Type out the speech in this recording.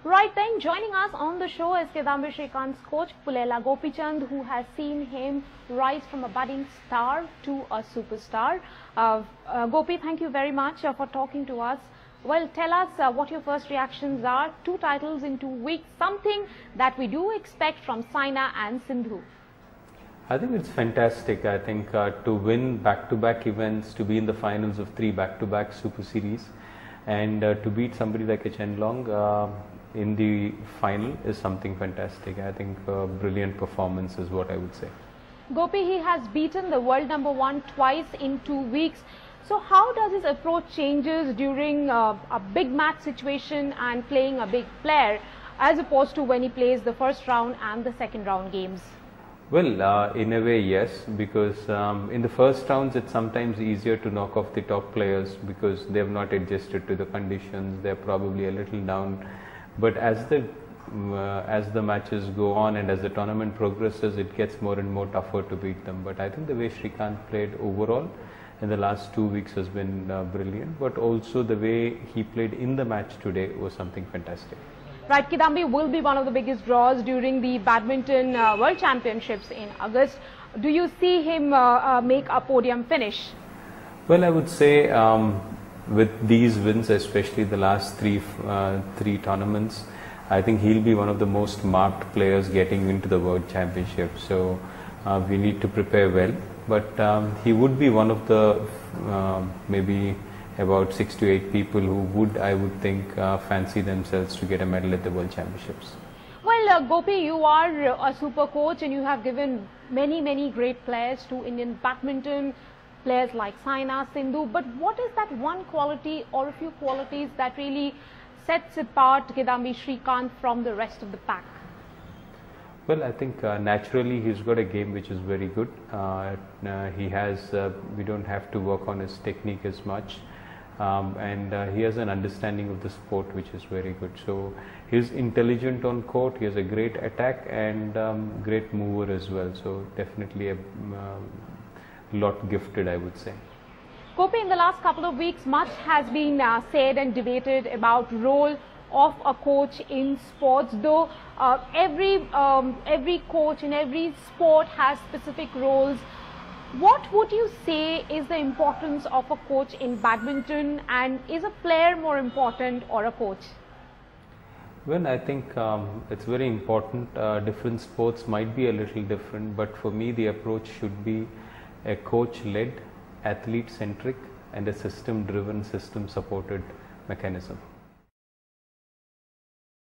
Right then, joining us on the show is Kidambi Srikanth's coach, Pullela Gopichand, who has seen him rise from a budding star to a superstar. Gopi, thank you very much for talking to us. Well, tell us what your first reactions are. 2 titles in 2 weeks, something that we do expect from Saina and Sindhu. I think it's fantastic. I think to win back-to-back events, to be in the finals of 3 back-to-back Super Series, and to beat somebody like a Chen Long in the final is something fantastic. I think brilliant performance is what I would say. Gopi, he has beaten the world #1 twice in 2 weeks. So how does his approach changes during a big match situation and playing a big player, as opposed to when he plays the first round and the second round games? Well, in a way, yes, because in the first rounds it's sometimes easier to knock off the top players because they have not adjusted to the conditions. They're probably a little down. But as the matches go on and as the tournament progresses, it gets more and more tougher to beat them. But I think the way Srikanth played overall in the last 2 weeks has been brilliant. But also the way he played in the match today was something fantastic. Right, Kidambi will be one of the biggest draws during the Badminton World Championships in August. Do you see him make a podium finish? Well, I would say with these wins, especially the last three tournaments, I think he'll be one of the most marked players getting into the World Championship. So we need to prepare well. But he would be one of the maybe about 6 to 8 people who would, I would think, fancy themselves to get a medal at the World Championships. Well, Gopi, you are a super coach and you have given many great players to Indian badminton, players like Saina, Sindhu. But what is that one quality or a few qualities that really sets apart Kidambi Srikanth from the rest of the pack? Well, I think naturally he's got a game which is very good. He has, we don't have to work on his technique as much. And he has an understanding of the sport which is very good. So he's intelligent on court, he has a great attack and great mover as well. So definitely a lot gifted, I would say. Gopi, in the last couple of weeks, much has been said and debated about role of a coach in sports, though every coach in every sport has specific roles. What would you say is the importance of a coach in badminton, and is a player more important or a coach? Well, I think it's very important. Different sports might be a little different, but for me the approach should be a coach-led, athlete-centric and a system-driven, system-supported mechanism.